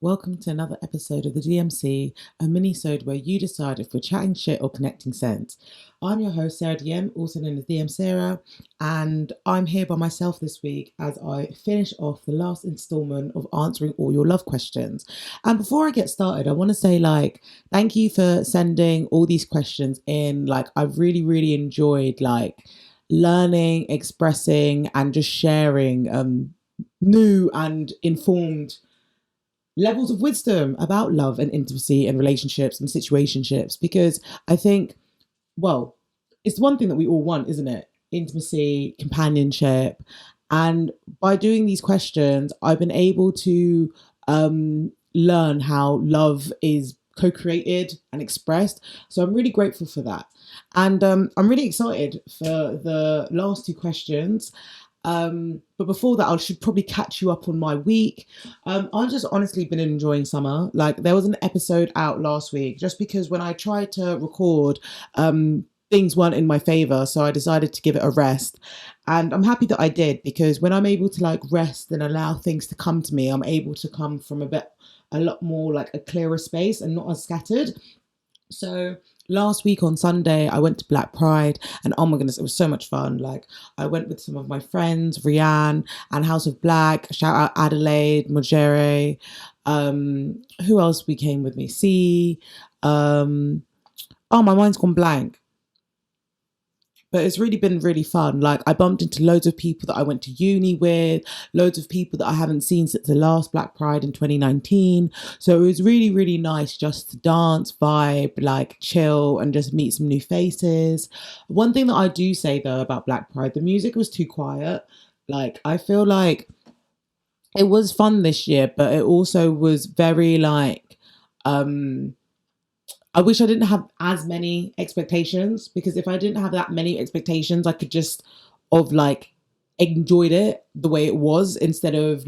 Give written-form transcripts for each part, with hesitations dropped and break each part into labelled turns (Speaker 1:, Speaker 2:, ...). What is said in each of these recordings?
Speaker 1: Welcome to another episode of the DMC, a minisode where you decide if we're chatting shit or connecting sense. I'm your host, Sarah DM, also known as DM.Seerah, and I'm here by myself this week as I finish off the last installment of answering all your love questions. And before I get started, I want to say, thank you for sending all these questions in. I've really enjoyed, learning, expressing, and just sharing new and informed levels of wisdom about love and intimacy and relationships and situationships, because I think, it's one thing that we all want, isn't it? Intimacy, companionship. And by doing these questions, I've been able to learn how love is co-created and expressed. So I'm really grateful for that. And I'm really excited for the last two questions. But before that, I should probably catch you up on my week. I've just honestly been enjoying summer. There was an episode out last week, just because when I tried to record, things weren't in my favor. So I decided to give it a rest. And I'm happy that I did, because when I'm able to rest and allow things to come to me, I'm able to come from a lot more a clearer space and not as scattered. So last week on Sunday, I went to Black Pride, and oh my goodness, it was so much fun. I went with some of my friends, Rianne and House of Black. Shout out Adelaide, Mojere. Who else we came with me? C. Oh, my mind's gone blank. But it's really been really fun. I bumped into loads of people that I went to uni with, loads of people that I haven't seen since the last Black Pride in 2019. So it was really nice just to dance, vibe, chill, and just meet some new faces. One thing that I do say though about Black Pride, the music was too quiet. I feel like it was fun this year, but it also was very I wish I didn't have as many expectations, because if I didn't have that many expectations, I could just have enjoyed it the way it was, instead of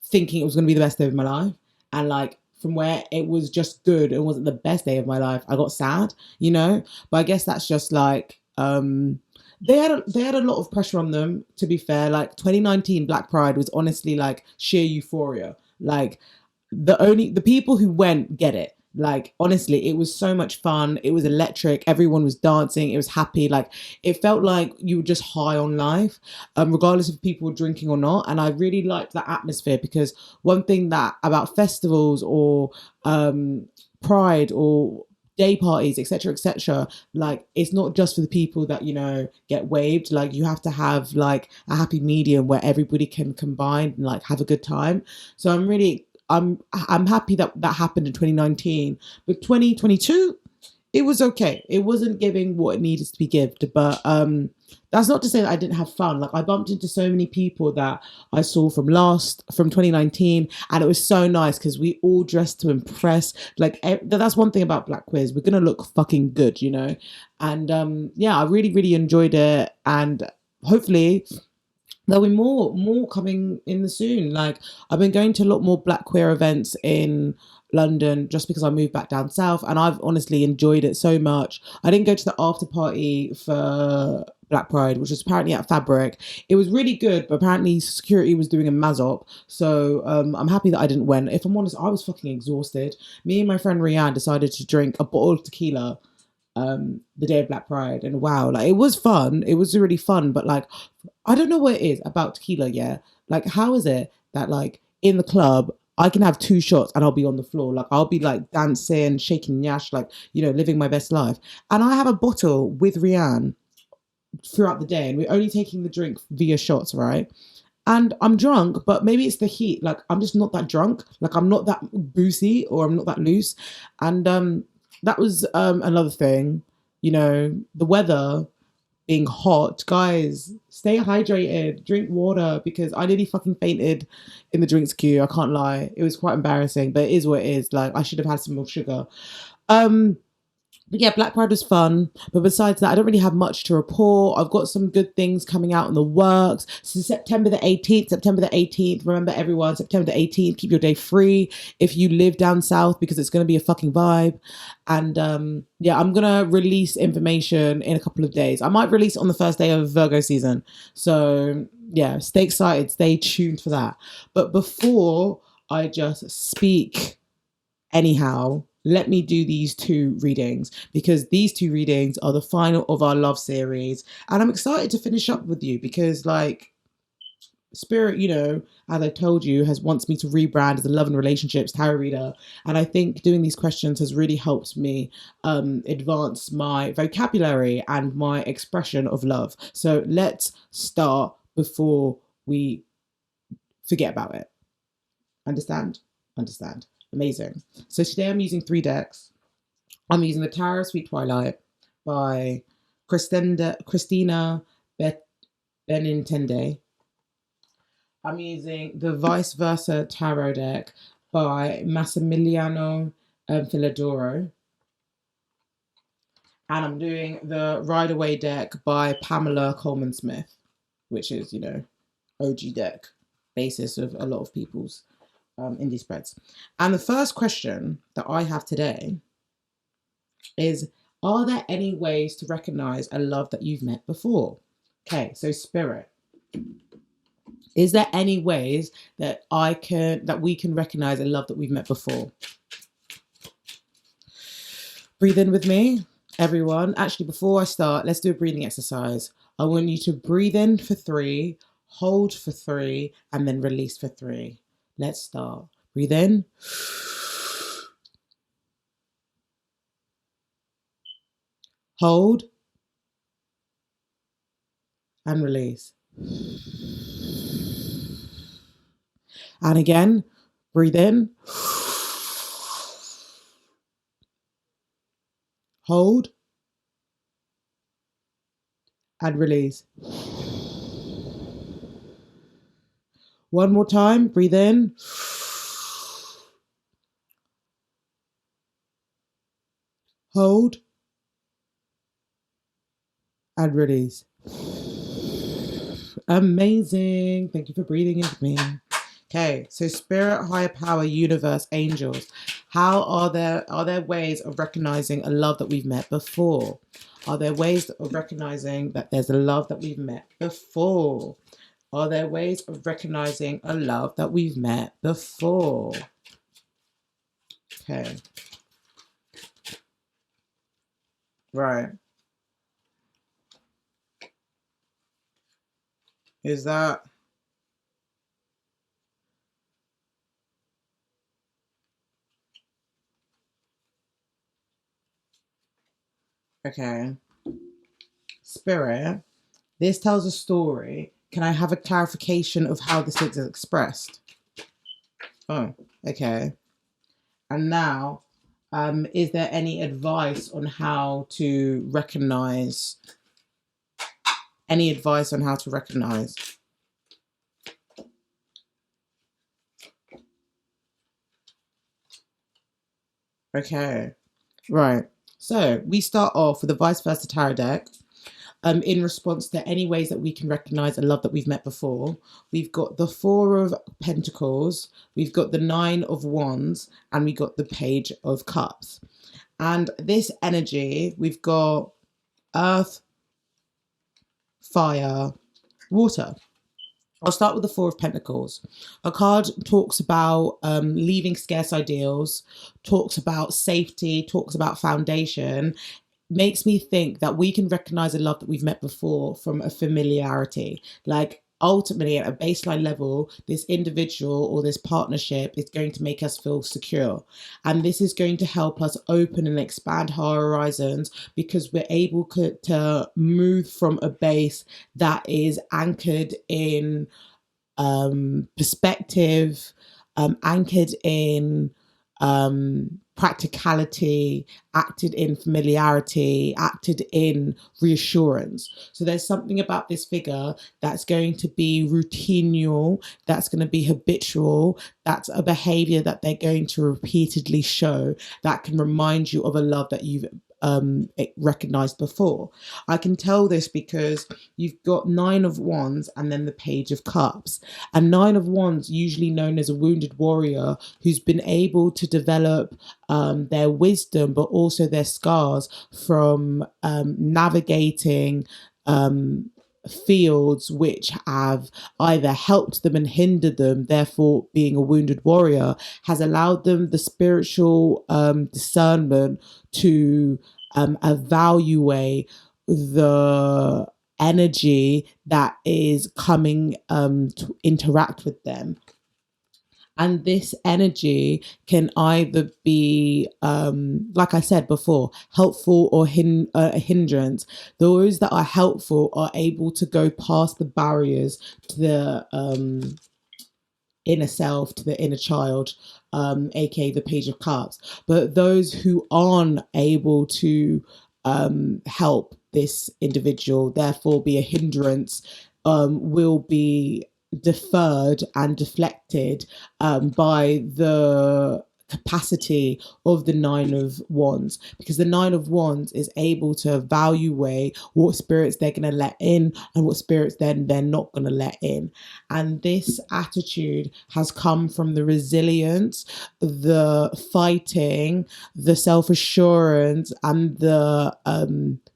Speaker 1: thinking it was going to be the best day of my life. And from where it was just good and wasn't the best day of my life, I got sad, But I guess that's just they had a lot of pressure on them, to be fair. 2019 Black Pride was honestly sheer euphoria. The people who went get it. Honestly, it was so much fun. It was electric. Everyone was dancing. It was happy. It felt like you were just high on life, regardless if people were drinking or not. And I really liked that atmosphere, because one thing that about festivals or pride or day parties, etc., it's not just for the people that get waved. You have to have a happy medium where everybody can combine and have a good time. So I'm happy that happened in 2019, but 2022, it was okay. It wasn't giving what it needed to be given, but that's not to say that I didn't have fun. I bumped into so many people that I saw from 2019, and it was so nice because we all dressed to impress. That's one thing about Black Quiz. We're gonna look fucking good, And I really enjoyed it, and hopefully there'll be more coming in the soon. I've been going to a lot more Black queer events in London, just because I moved back down south, and I've honestly enjoyed it so much. I didn't go to the after party for Black Pride, which was apparently at Fabric. It was really good, but apparently security was doing a mazop. So I'm happy that I didn't win. If I'm honest, I was fucking exhausted. Me and my friend Rianne decided to drink a bottle of tequila the day of Black Pride, and wow, it was fun. It was really fun, but I don't know what it is about tequila. Yeah, how is it that in the club I can have 2 shots and I'll be on the floor, I'll be dancing, shaking yash, living my best life, and I have a bottle with Rianne throughout the day, and we're only taking the drink via shots, right? And I'm drunk, but maybe it's the heat. I'm just not that drunk. I'm not that boozy, or I'm not that loose, and that was another thing. The weather being hot. Guys, stay hydrated, drink water, because I nearly fucking fainted in the drinks queue. I can't lie. It was quite embarrassing, but it is what it is. I should have had some more sugar. But yeah, Black Pride was fun. But besides that, I don't really have much to report. I've got some good things coming out in the works. So September the 18th. Remember everyone, September the 18th, keep your day free if you live down south, because it's going to be a fucking vibe. And I'm going to release information in a couple of days. I might release it on the first day of Virgo season. So yeah, stay excited. Stay tuned for that. But before I just speak anyhow, let me do these 2 readings, because these 2 readings are the final of our love series. And I'm excited to finish up with you because, like, Spirit, as I told you, has wants me to rebrand as a love and relationships tarot reader. And I think doing these questions has really helped me advance my vocabulary and my expression of love. So let's start before we forget about it. Understand? Understand. Amazing. So today I'm using 3 decks. I'm using the Tarot of Sweet Twilight by Christina Benintende. I'm using the Vice Versa Tarot deck by Massimiliano Filadoro. And I'm doing the Ride Away deck by Pamela Coleman Smith, which is, OG deck, basis of a lot of people's indie spreads. And the first question that I have today is, are there any ways to recognize a love that you've met before? Okay, so Spirit, is there any ways that we can recognize a love that we've met before? Breathe in with me, everyone. Actually, before I start, let's do a breathing exercise. I want you to breathe in for 3, hold for 3, and then release for 3. Let's start. Breathe in. Hold. And release. And again, breathe in. Hold. And release. One more time. Breathe in. Hold. And release. Amazing. Thank you for breathing in with me. Okay, so Spirit, higher power, universe, angels. How are there ways of recognizing a love that we've met before? Are there ways of recognizing that there's a love that we've met before? Are there ways of recognizing a love that we've met before? Okay. Right. Is that... Okay. Spirit, this tells a story. Can I have a clarification of how this is expressed? Oh, okay. And now, is there any advice on how to recognize? Any advice on how to recognize? Okay, right. So we start off with the Vice Versa Tarot deck. In response to any ways that we can recognize a love that we've met before, we've got the 4 of Pentacles, we've got the 9 of Wands, and we got the Page of Cups. And this energy, we've got Earth, Fire, Water. I'll start with the 4 of Pentacles. A card talks about leaving scarce ideals, talks about safety, talks about foundation. Makes me think that we can recognize a love that we've met before from a familiarity. Like, ultimately, at a baseline level, this individual or this partnership is going to make us feel secure. And this is going to help us open and expand our horizons, because we're able to move from a base that is anchored in perspective, anchored in practicality, acted in familiarity, acted in reassurance. So there's something about this figure that's going to be routinial, that's going to be habitual, that's a behavior that they're going to repeatedly show, that can remind you of a love that you've recognized before. I can tell this because you've got 9 of Wands and then the Page of Cups. And 9 of Wands, usually known as a wounded warrior who's been able to develop their wisdom, but also their scars from navigating fields which have either helped them and hindered them, therefore being a wounded warrior, has allowed them the spiritual discernment to evaluate the energy that is coming to interact with them. And this energy can either be, like I said before, helpful or a hindrance. Those that are helpful are able to go past the barriers to the inner self, to the inner child, aka the Page of Cups. But those who aren't able to help this individual, therefore be a hindrance, will be deferred and deflected by the capacity of the Nine of Wands, because the Nine of Wands is able to evaluate what spirits they're going to let in and what spirits then they're not going to let in. And this attitude has come from the resilience, the fighting, the self-assurance, and the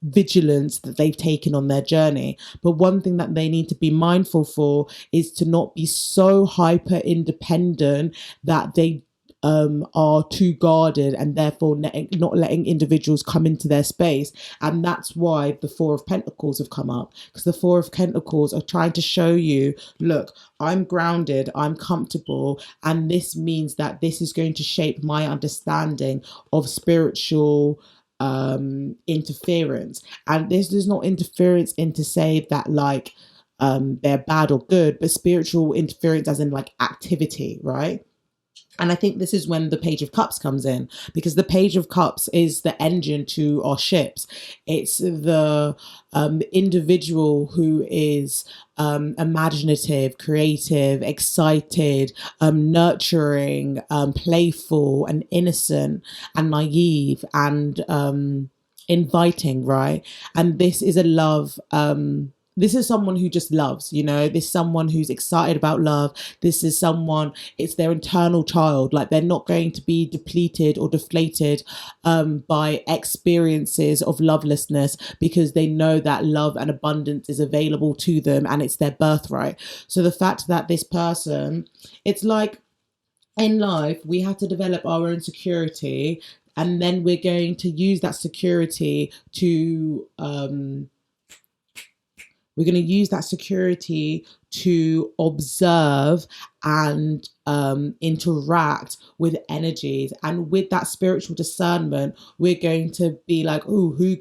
Speaker 1: vigilance that they've taken on their journey. But one thing that they need to be mindful for is to not be so hyper independent that they are too guarded and therefore not letting individuals come into their space. And that's why the Four of Pentacles have come up, because the Four of Pentacles are trying to show you, look, I'm grounded, I'm comfortable, and this means that this is going to shape my understanding of spiritual interference. And this is not interference into say that like they're bad or good, but spiritual interference as in like activity, right? And I think this is when the Page of Cups comes in, because the Page of Cups is the engine to our ships. It's the individual who is imaginative, creative, excited, nurturing, playful, and innocent, and naive, and inviting, right? And this is a love. This is someone who just loves, you know, this is someone who's excited about love. This is someone, it's their internal child. Like they're not going to be depleted or deflated by experiences of lovelessness, because they know that love and abundance is available to them and it's their birthright. So the fact that this person, it's like in life, we have to develop our own security, and then we're going to use that security to we're going to use that security to observe and interact with energies. And with that spiritual discernment, we're going to be like, oh, who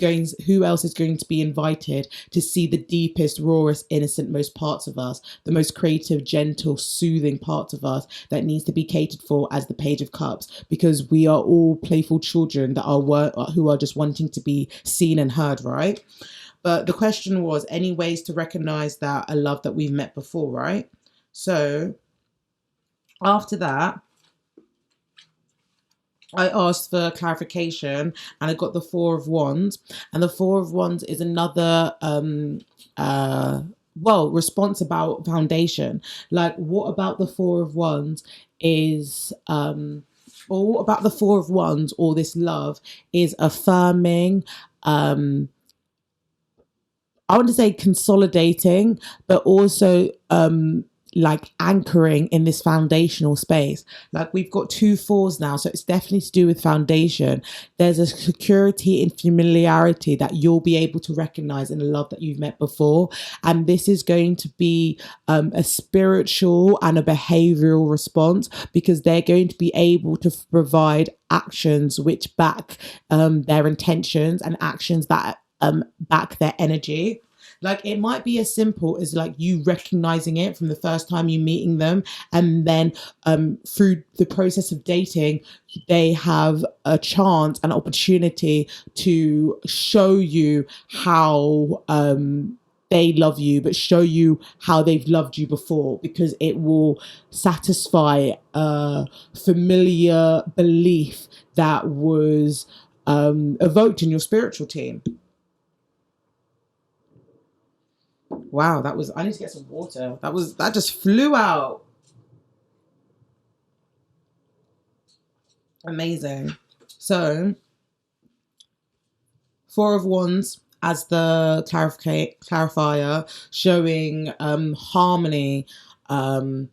Speaker 1: else is going to be invited to see the deepest, rawest, innocent, most parts of us, the most creative, gentle, soothing parts of us that needs to be catered for as the Page of Cups, because we are all playful children that are who are just wanting to be seen and heard, right? But the question was, any ways to recognize that a love that we've met before, right? So after that, I asked for clarification and I got the Four of Wands. And the Four of Wands is another response about foundation. Like, what about the Four of Wands is or what about the Four of Wands or this love is affirming, I want to say consolidating, but also like anchoring in this foundational space. Like we've got two fours now, so it's definitely to do with foundation. There's a security and familiarity that you'll be able to recognize in the love that you've met before. And this is going to be a spiritual and a behavioral response, because they're going to be able to provide actions which back their intentions, and actions that back their energy. Like it might be as simple as like you recognizing it from the first time you meeting them, and then through the process of dating, they have a chance, an opportunity to show you how they love you, but show you how they've loved you before, because it will satisfy a familiar belief that was evoked in your spiritual team. Wow, that was, I need to get some water. That just flew out. Amazing. So, Four of Wands as the clarifier, showing harmony, um,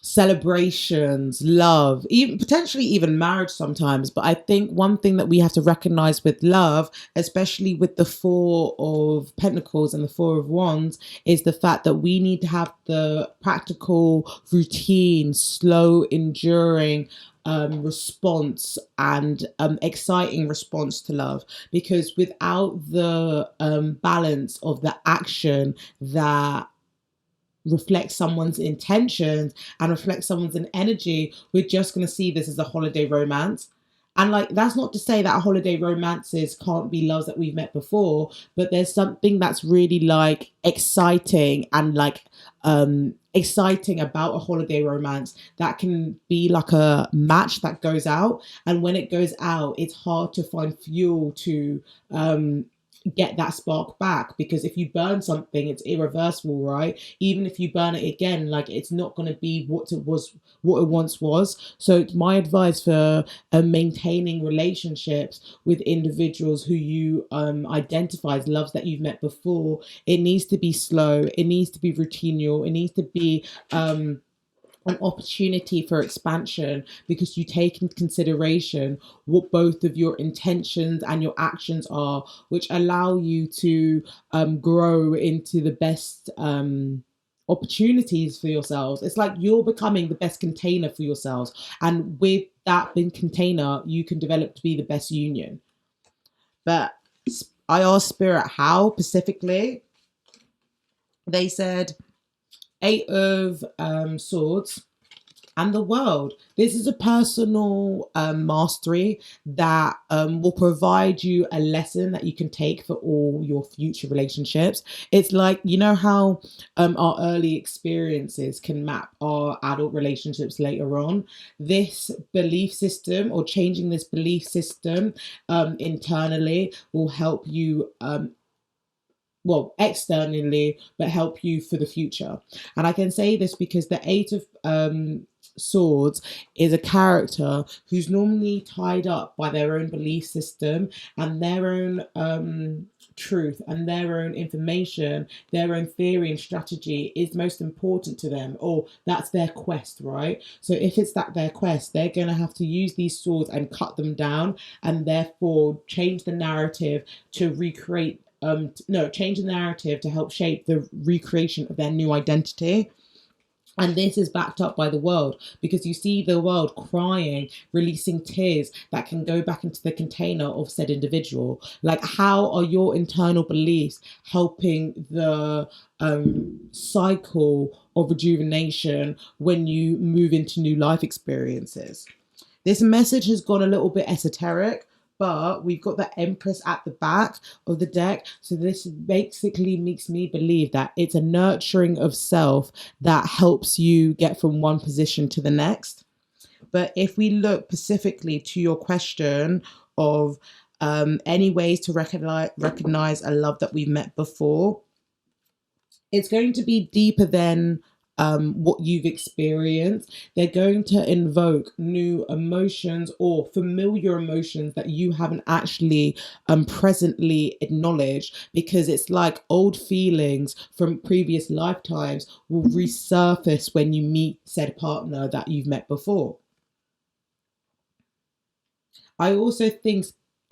Speaker 1: celebrations, love, even potentially even marriage sometimes. But I think one thing that we have to recognize with love, especially with the Four of Pentacles and the Four of Wands, is the fact that we need to have the practical, routine, slow, enduring response and exciting response to love, because without the balance of the action that reflect someone's intentions and reflect someone's energy, we're just going to see this as a holiday romance. And like, that's not to say that holiday romances can't be loves that we've met before, but there's something that's really like exciting and like exciting about a holiday romance that can be like a match that goes out. And when it goes out, it's hard to find fuel to get that spark back, because if you burn something, it's irreversible, right? Even if you burn it again, like, it's not going to be what it was, what it once was. So my advice for maintaining relationships with individuals who you identify as loves that you've met before, it needs to be slow, it needs to be routinial, it needs to be an opportunity for expansion, because you take into consideration what both of your intentions and your actions are, which allow you to grow into the best opportunities for yourselves. It's like you're becoming the best container for yourselves, and with that being container, you can develop to be the best union. But I asked Spirit how specifically. They said Eight of Swords and the World. This is a personal mastery that will provide you a lesson that you can take for all your future relationships. It's like, you know how our early experiences can map our adult relationships later on. This belief system, or changing this belief system internally, will help you well, externally, but help you for the future. And I can say this because the Eight of Swords is a character who's normally tied up by their own belief system and their own truth and their own information, their own theory and strategy is most important to them, or that's their quest, right? So if it's that their quest, they're going to have to use these swords and cut them down, and therefore change the narrative to recreate change the narrative to help shape the recreation of their new identity. And this is backed up by the world, because you see the world crying, releasing tears that can go back into the container of said individual. Like, how are your internal beliefs helping the cycle of rejuvenation when you move into new life experiences? This message has gone a little bit esoteric, but we've got the Empress at the back of the deck. So this basically makes me believe that it's a nurturing of self that helps you get from one position to the next. But if we look specifically to your question of any ways to recognize a love that we've met before, it's going to be deeper than what you've experienced. They're going to invoke new emotions or familiar emotions that you haven't actually presently acknowledged, because it's like old feelings from previous lifetimes will resurface when you meet said partner that you've met before.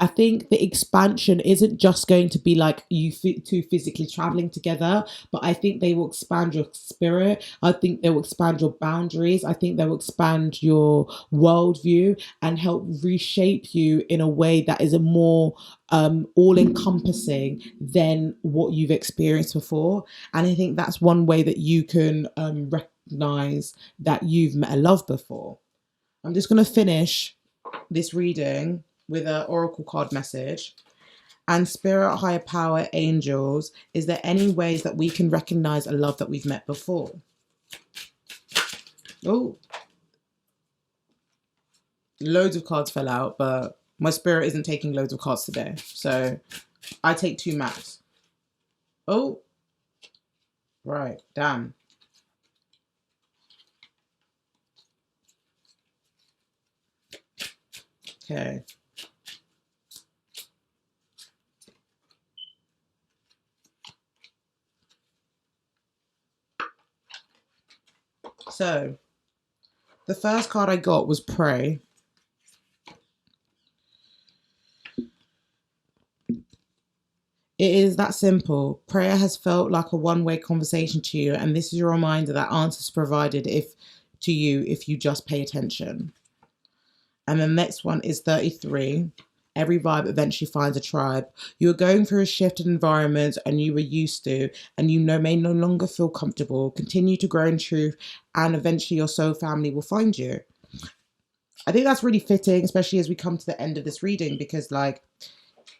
Speaker 1: I think the expansion isn't just going to be like you two physically traveling together, but I think they will expand your spirit. I think they will expand your boundaries. I think they will expand your worldview and help reshape you in a way that is a more all encompassing than what you've experienced before. And I think that's one way that you can recognize that you've met a love before. I'm just going to finish this reading with an oracle card message. And Spirit, higher power, angels, is there any ways that we can recognize a love that we've met before? Oh, loads of cards fell out, but my spirit isn't taking loads of cards today, so I take 2 max. Oh, right, damn. Okay. So the first card I got was Pray. It is that simple. Prayer has felt like a one-way conversation to you, and this is your reminder that answers provided if to you if you just pay attention. And the next one is 33. Every vibe eventually finds a tribe. You are going through a shifted environment and you were used to, and you know may no longer feel comfortable. Continue to grow in truth, and eventually your soul family will find you. I think that's really fitting, especially as we come to the end of this reading, because like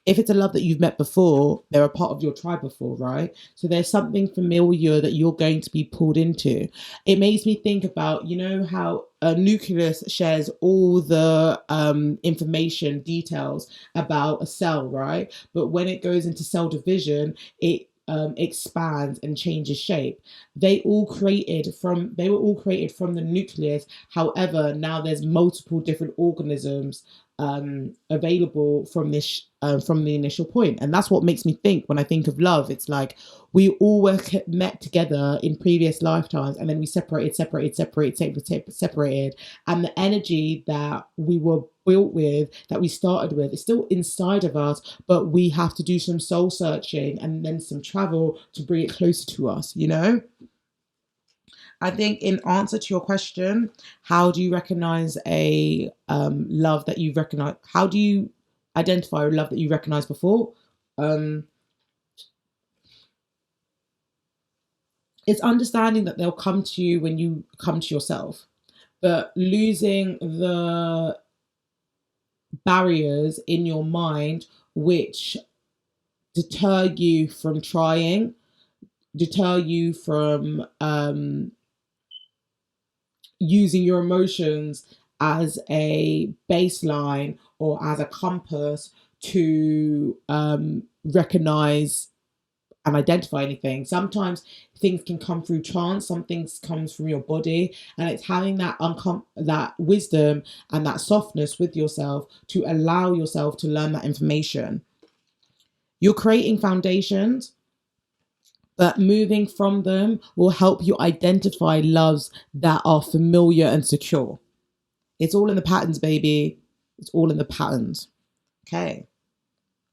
Speaker 1: if it's a love that you've met before, they're a part of your tribe before, right? So there's something familiar that you're going to be pulled into. It makes me think about, you know, how a nucleus shares all the information, details about a cell, right? But when it goes into cell division, it expands and changes shape. They were all created from the nucleus. However, now there's multiple different organisms available from the initial point, and that's what makes me think when I think of love. It's like we all were met together in previous lifetimes, and then we separated, and the energy that we were built with, that we started with, is still inside of us, but we have to do some soul searching and then some travel to bring it closer to us, you know. I think in answer to your question, how do you recognize a love that you recognize? How do you identify a love that you recognized before? It's understanding that they'll come to you when you come to yourself, but losing the barriers in your mind which deter you from trying, deter you from using your emotions as a baseline or as a compass to recognize and identify anything. Sometimes things can come through trance, some things comes from your body, and it's having that wisdom and that softness with yourself to allow yourself to learn that information. You're creating foundations, but moving from them will help you identify loves that are familiar and secure. It's all in the patterns, baby. It's all in the patterns. Okay.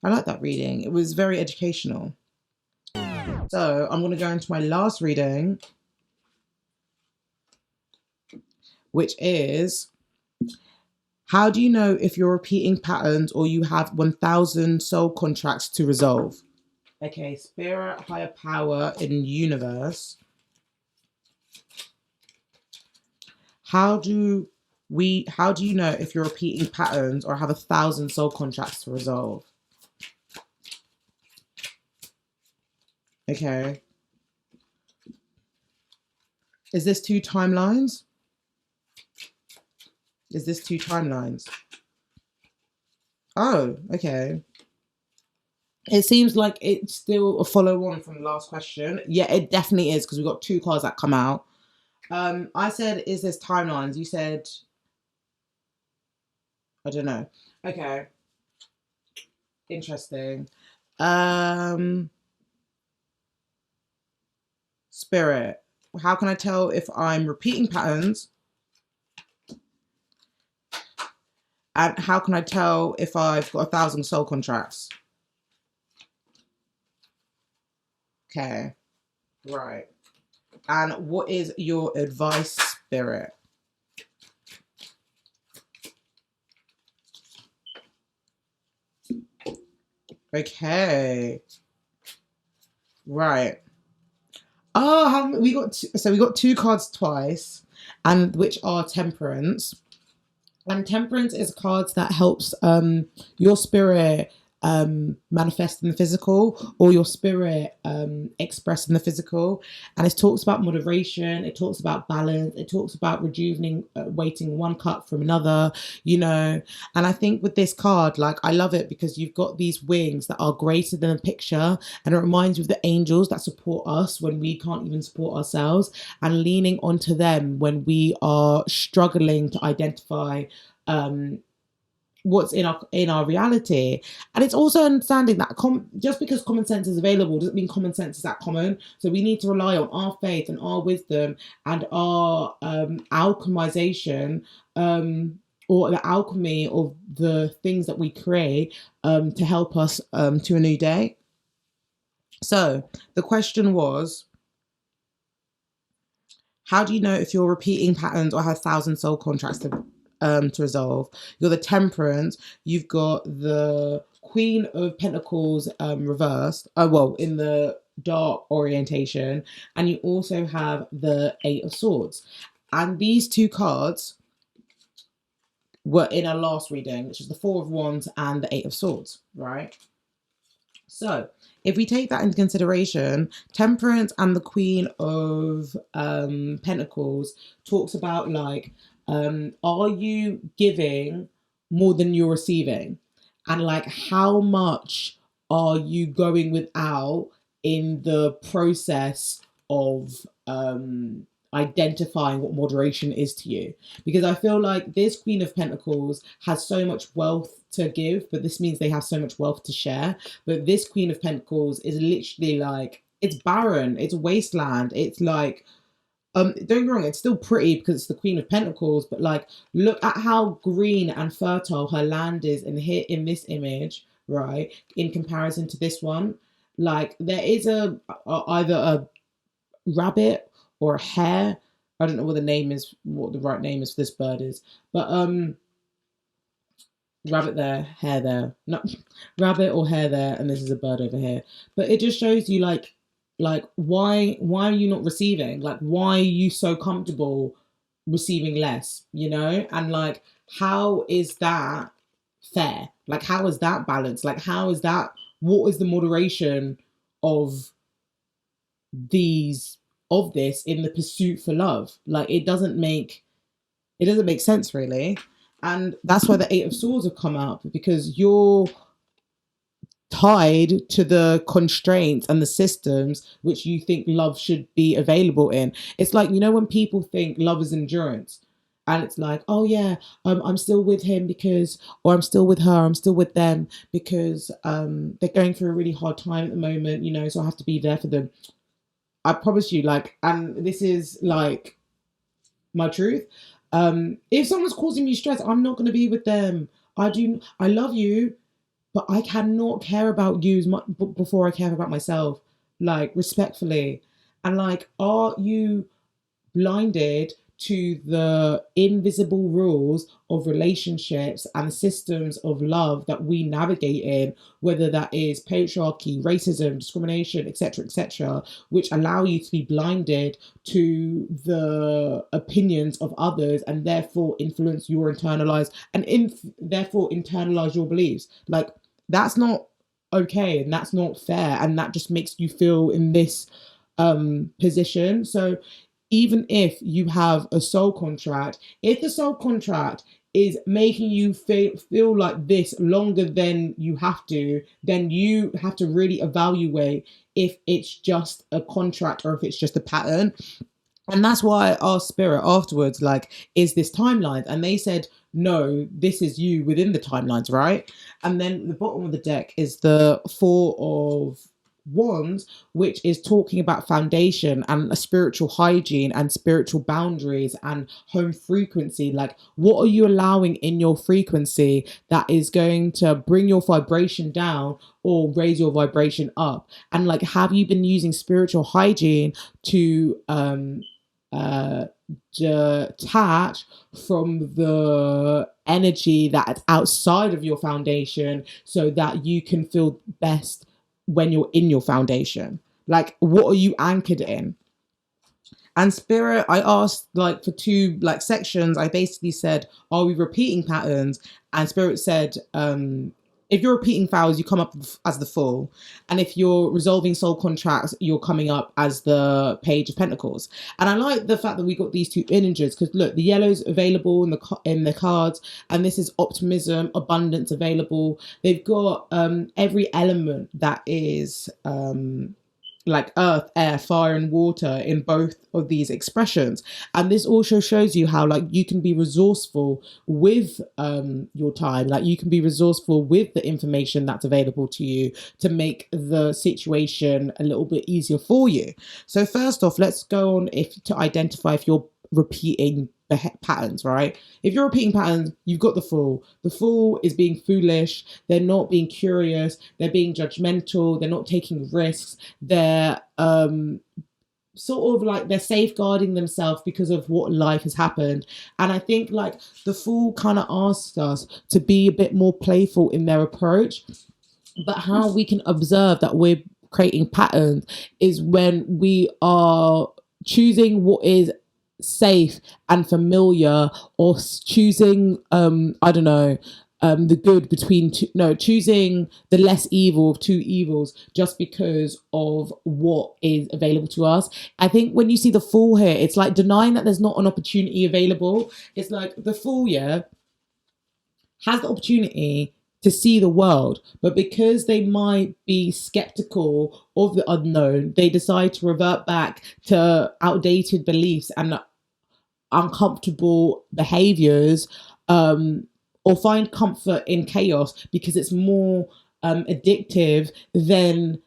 Speaker 1: I like that reading. It was very educational. So I'm going to go into my last reading, which is, how do you know if you're repeating patterns or you have 1,000 soul contracts to resolve? Okay, spirit, higher power in universe. How do you know if you're repeating patterns or have 1,000 soul contracts to resolve? Okay. Is this two timelines? Is this two timelines? Oh, okay. It seems like it's still a follow on from the last question. Yeah, it definitely is, because we've got two cards that come out. I said, is this timelines? You said, I don't know. Okay. Interesting. Spirit. How can I tell if I'm repeating patterns? And how can I tell if I've got 1,000 soul contracts? Okay. Right. And what is your advice, Spirit? Okay. Right. Oh, we got we got two cards twice, and which are Temperance. And Temperance is cards that helps your spirit manifest in the physical, or your spirit express in the physical. And it talks about moderation, it talks about balance, it talks about rejuvenating, waiting one cup from another, you know. And I think with this card, like, I love it because you've got these wings that are greater than a picture, and it reminds you of the angels that support us when we can't even support ourselves, and leaning onto them when we are struggling to identify what's in our reality. And it's also understanding that just because common sense is available doesn't mean common sense is that common. So we need to rely on our faith and our wisdom and our alchemization, or the alchemy of the things that we create, to help us to a new day. So the question was, how do you know if you're repeating patterns or have thousand soul contracts to resolve? You're the Temperance. You've got the Queen of Pentacles reversed. Well, in the dark orientation, and you also have the Eight of Swords. And these two cards were in our last reading, which is the Four of Wands and the Eight of Swords, right? So if we take that into consideration, Temperance and the Queen of Pentacles talks about like, are you giving more than you're receiving? And like, how much are you going without in the process of identifying what moderation is to you? Because I feel like this Queen of Pentacles has so much wealth to give, but this means they have so much wealth to share. But this Queen of Pentacles is literally like, it's barren, it's wasteland, it's like, don't get me wrong, it's still pretty because it's the Queen of Pentacles, but like, look at how green and fertile her land is in this image, right? In comparison to this one, like there is either a rabbit or a hare. I don't know what the name is, what the right name is for this bird is, but rabbit there, hare there, no, rabbit or hare there, and this is a bird over here. But it just shows you like why are you not receiving? Like, why are you so comfortable receiving less? You know, and like, how is that fair? Like, how is that balanced? Like, how is that? What is the moderation of these of this in the pursuit for love? Like, it doesn't make sense really. And that's why the Eight of Swords have come up, because you're tied to the constraints and the systems which you think love should be available in. It's like, you know, when people think love is endurance, and it's like, oh yeah, I'm still with him because, or I'm still with her, I'm still with them because they're going through a really hard time at the moment, you know, so I have to be there for them. I promise you, like, and this is like my truth. If someone's causing me stress, I'm not going to be with them. I love you, but I cannot care about you as much before I care about myself, like respectfully. And like, are you blinded to the invisible rules of relationships and systems of love that we navigate in, whether that is patriarchy, racism, discrimination, etc., which allow you to be blinded to the opinions of others and therefore influence your internalized and therefore internalize your beliefs? Like, that's not okay, and that's not fair, and that just makes you feel in this position. So even if you have a soul contract, if the soul contract is making you feel like this longer than you have to, then you have to really evaluate if it's just a contract or if it's just a pattern. And that's why I asked Spirit afterwards, like, is this timelines? And they said, no, this is you within the timelines, right? And then the bottom of the deck is the Four of Wands, which is talking about foundation and a spiritual hygiene and spiritual boundaries and home frequency. Like, what are you allowing in your frequency that is going to bring your vibration down or raise your vibration up? And like, have you been using spiritual hygiene to detach from the energy that's outside of your foundation so that you can feel best when you're in your foundation? Like, what are you anchored in? And Spirit, I asked like for two like sections. I basically said, are we repeating patterns? And Spirit said, if you're repeating vows, you come up as the Fool, and if you're resolving soul contracts, you're coming up as the Page of Pentacles. And I like the fact that we got these two images, because look, the yellow's available in the cards, and this is optimism, abundance available. They've got every element that is like earth, air, fire, and water in both of these expressions. And this also shows you how like you can be resourceful with your time, like you can be resourceful with the information that's available to you to make the situation a little bit easier for you. So first off, let's go on if to identify if you're repeating patterns, right? If you're repeating patterns, you've got the fool. The fool is being foolish. They're not being curious. They're being judgmental. They're not taking risks. They're sort of like they're safeguarding themselves because of what life has happened. And I think like the fool kind of asks us to be a bit more playful in their approach. But how we can observe that we're creating patterns is when we are choosing what is safe and familiar, or choosing I don't know, the good between two, no, choosing the less evil of two evils just because of what is available to us. I think when you see the fool here, it's like denying that there's not an opportunity available. It's like the fool, yeah, has the opportunity to see the world, but because they might be skeptical of the unknown, they decide to revert back to outdated beliefs and uncomfortable behaviors, or find comfort in chaos because it's more addictive than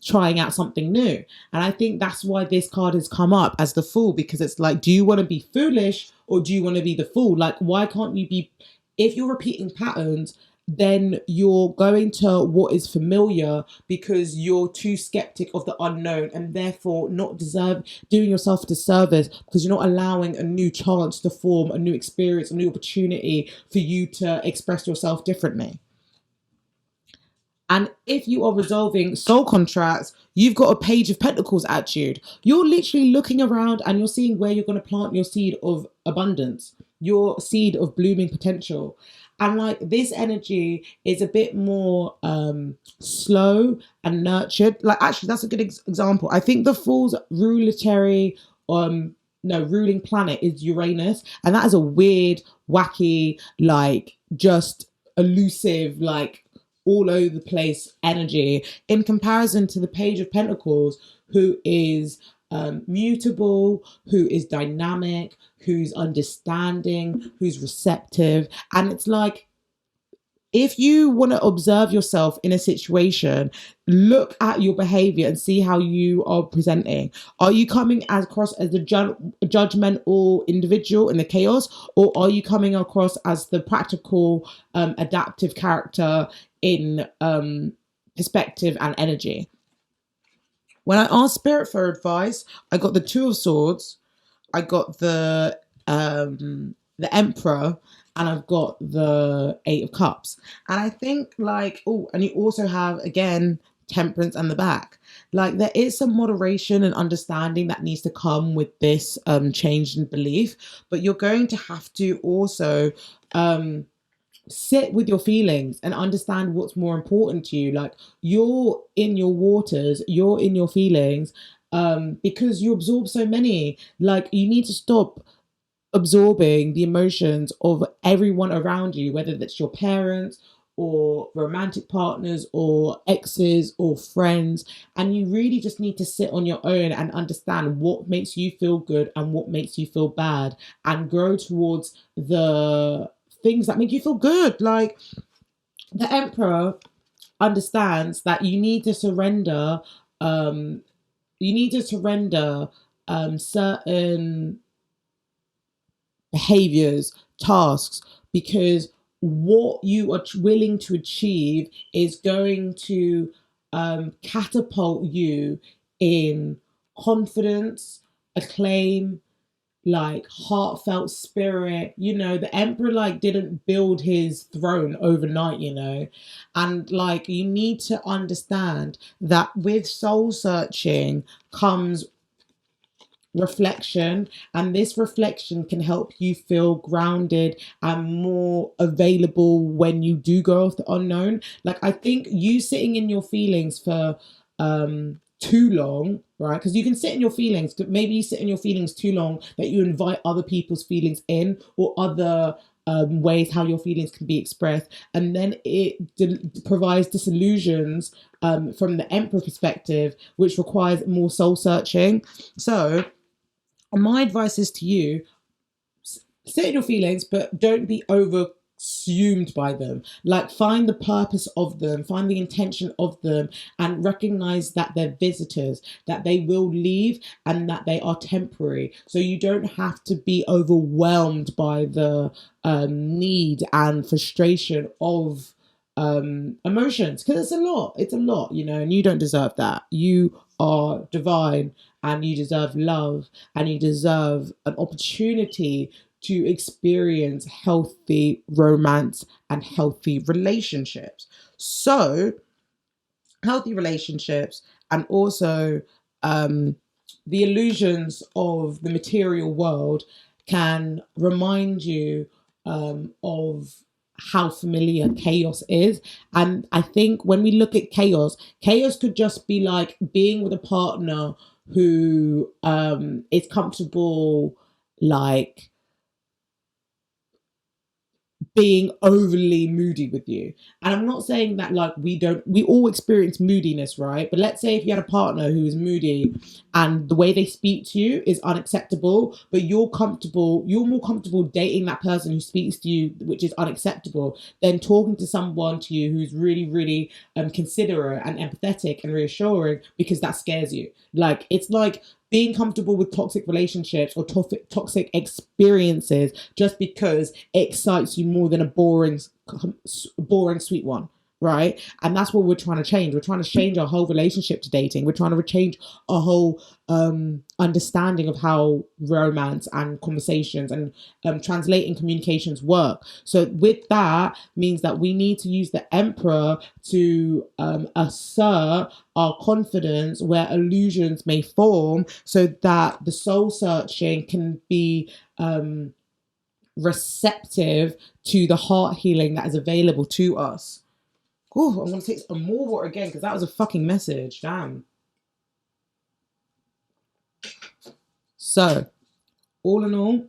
Speaker 1: trying out something new. And I think that's why this card has come up as the fool, because it's like, do you want to be foolish or do you want to be the fool? Like, why can't you be, if you're repeating patterns, then you're going to what is familiar because you're too skeptic of the unknown, and therefore not doing yourself a disservice because you're not allowing a new chance to form, a new experience, a new opportunity for you to express yourself differently. And if you are resolving soul contracts, you've got a page of pentacles attitude. You're literally looking around and you're seeing where you're going to plant your seed of abundance, your seed of blooming potential. And like this energy is a bit more slow and nurtured. Like actually, that's a good example. I think the Fool's ruling ruling planet is Uranus, and that is a weird, wacky, like just elusive, like all over the place energy in comparison to the Page of Pentacles, who is mutable, who is dynamic, who's understanding, who's receptive. And it's like, if you want to observe yourself in a situation, look at your behavior and see how you are presenting. Are you coming across as a judgmental individual in the chaos, or are you coming across as the practical, adaptive character in perspective and energy? When I asked Spirit for advice, I got the Two of Swords, I got the Emperor, and I've got the Eight of Cups. And I think like, oh, and you also have again Temperance and the back. Like there is some moderation and understanding that needs to come with this change in belief, but you're going to have to also sit with your feelings and understand what's more important to you. Like you're in your waters, you're in your feelings, because you absorb so many. Like you need to stop absorbing the emotions of everyone around you, whether that's your parents or romantic partners or exes or friends. And you really just need to sit on your own and understand what makes you feel good and what makes you feel bad, and grow towards the things that make you feel good. Like the Emperor understands that you need to surrender certain behaviors, tasks, because what you are willing to achieve is going to catapult you in confidence, acclaim, like heartfelt spirit. You know, the Emperor like didn't build his throne overnight, you know. And like you need to understand that with soul searching comes reflection, and this reflection can help you feel grounded and more available when you do go off the unknown. Like I think you sitting in your feelings for too long, right? Because you can sit in your feelings, maybe you sit in your feelings too long that you invite other people's feelings in, or other ways how your feelings can be expressed, and then it provides disillusions from the Emperor perspective, which requires more soul searching. So my advice is to you: sit in your feelings, but don't be over consumed by them. Like, find the purpose of them, find the intention of them, and recognize that they're visitors, that they will leave, and that they are temporary. So you don't have to be overwhelmed by the need and frustration of emotions, because it's a lot, and you don't deserve that. You are divine, and you deserve love, and you deserve an opportunity to experience healthy romance and healthy relationships. So, healthy relationships, and also the illusions of the material world can remind you of how familiar chaos is. And I think when we look at chaos could just be like being with a partner who is comfortable, like being overly moody with you. And I'm not saying that like we all experience moodiness, right? But let's say if you had a partner who is moody and the way they speak to you is unacceptable, but you're more comfortable dating that person who speaks to you, which is unacceptable, than talking to someone to you who's really, really considerate and empathetic and reassuring, because that scares you. Like, it's like being comfortable with toxic relationships or toxic experiences just because it excites you more than a boring sweet one, right? And that's what we're trying to change. We're trying to change our whole relationship to dating. We're trying to change our whole understanding of how romance and conversations and translating communications work. So with that means that we need to use the Emperor to assert our confidence where illusions may form, so that the soul searching can be receptive to the heart healing that is available to us. Oh, I'm gonna take some more water again because that was a fucking message. Damn. So, all in all,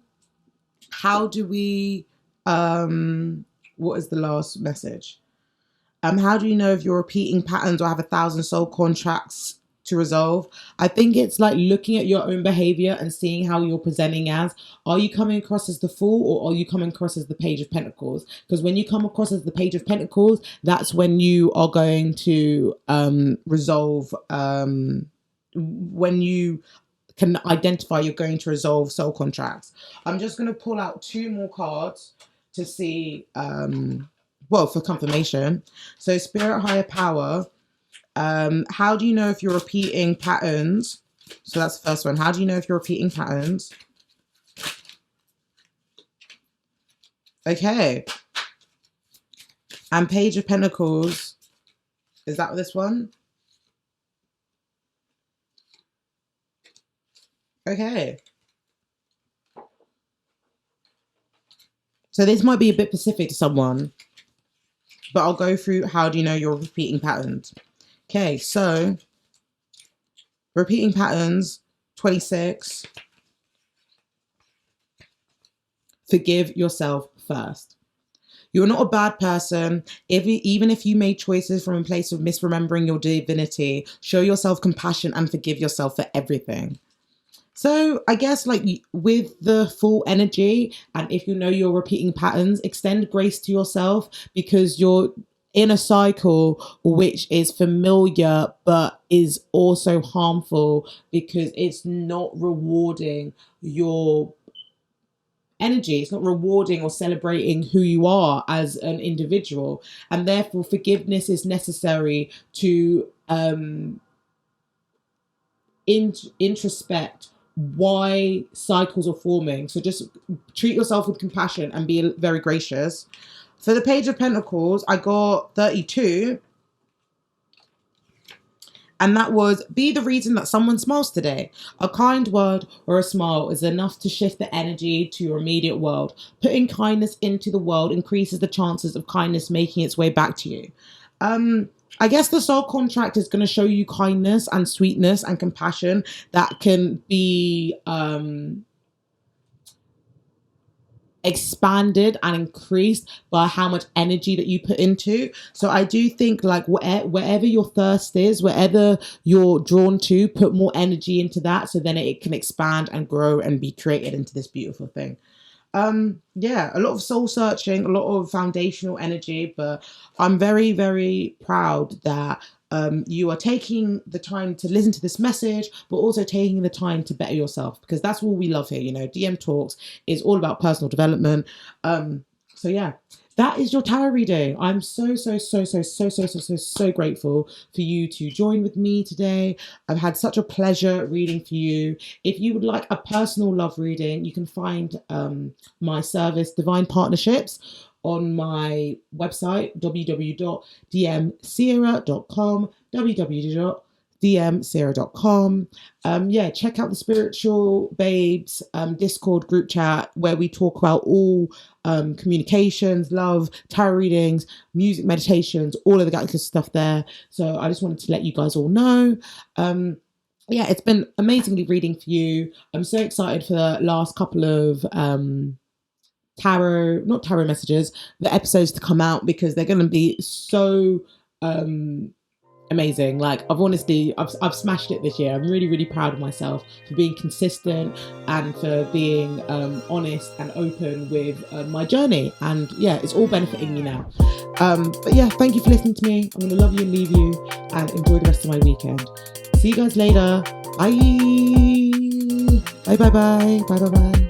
Speaker 1: how do we what is the last message? How do you know if you're repeating patterns or have 1,000 soul contracts to resolve? I think it's like looking at your own behavior and seeing how you're presenting as. Are you coming across as the Fool, or are you coming across as the Page of Pentacles? Because when you come across as the Page of Pentacles, that's when you are going to resolve, when you can identify you're going to resolve soul contracts. I'm just going to pull out 2 more cards to see, for confirmation. So, Spirit, Higher Power, how do you know if you're repeating patterns? So that's the first one. How do you know if you're repeating patterns? Okay. And Page of Pentacles, is that this one? Okay. So this might be a bit specific to someone, but I'll go through how do you know you're repeating patterns. Okay, so repeating patterns, 26. Forgive yourself first. You're not a bad person. Even if you made choices from a place of misremembering your divinity, show yourself compassion and forgive yourself for everything. So I guess like with the full energy, and if you know you're repeating patterns, extend grace to yourself, because you're in a cycle which is familiar but is also harmful, because it's not rewarding your energy. It's not rewarding or celebrating who you are as an individual, and therefore forgiveness is necessary to introspect why cycles are forming. So just treat yourself with compassion and be very gracious. For the Page of Pentacles, I got 32. And that was, be the reason that someone smiles today. A kind word or a smile is enough to shift the energy to your immediate world. Putting kindness into the world increases the chances of kindness making its way back to you. I guess the soul contract is going to show you kindness and sweetness and compassion that can be expanded and increased by how much energy that you put into. So I do think like wherever your thirst is, wherever you're drawn to, put more energy into that, so then it can expand and grow and be created into this beautiful thing. Yeah, a lot of soul searching, a lot of foundational energy, but I'm very, very proud that you are taking the time to listen to this message, but also taking the time to better yourself, because that's all we love here. You know, DM Talks is all about personal development. So yeah, that is your tarot reading. I'm so grateful for you to join with me today. I've had such a pleasure reading for you. If you would like a personal love reading, you can find my service, Divine Partnerships, on my website, www.DM.Seerah.com, www.DM.Seerah.com. Yeah, check out the Spiritual Babes Discord group chat, where we talk about all communications, love, tarot readings, music, meditations, all of the good stuff there. So I just wanted to let you guys all know. Yeah, it's been amazingly reading for you. I'm so excited for the last couple of not tarot messages, the episodes to come out, because they're going to be so amazing. Like, I've smashed it this year. I'm really, really proud of myself for being consistent and for being honest and open with my journey. And yeah, it's all benefiting me now. But yeah, thank you for listening to me. I'm gonna love you and leave you, and enjoy the rest of my weekend. See you guys later. Bye. Bye.